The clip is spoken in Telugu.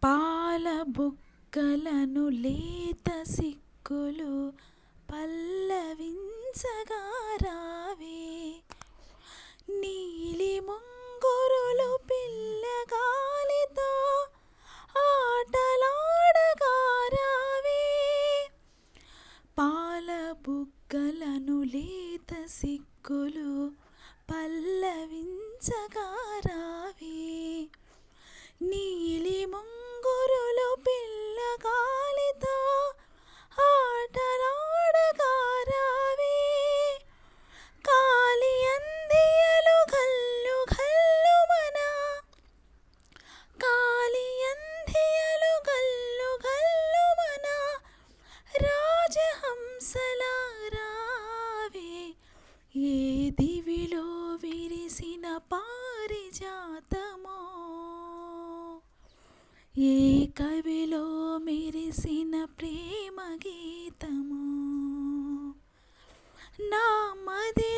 పాల బుగ్గలను లేత సిక్కులు పల్లవించగా రావే, నీలి ముంగురులు పిల్లగాలితో ఆటలాడగా రావే, పాల బుగ్గలను లేత సిక్కులు పల్లవించగా రావే, నీలి ముంగురులు పిల్లగాలితో ఆటలాడగా రావే, కాలి అందియలు గల్లు గల్లుమన, కాలి అందియలు గల్లు గల్లుమన రాజహంసలా రావే, ఏ దివిలో విరిసిన పారిజాతమో, ఏ కవిలో మెరిసిన ప్రేమ గీతమో, నా మది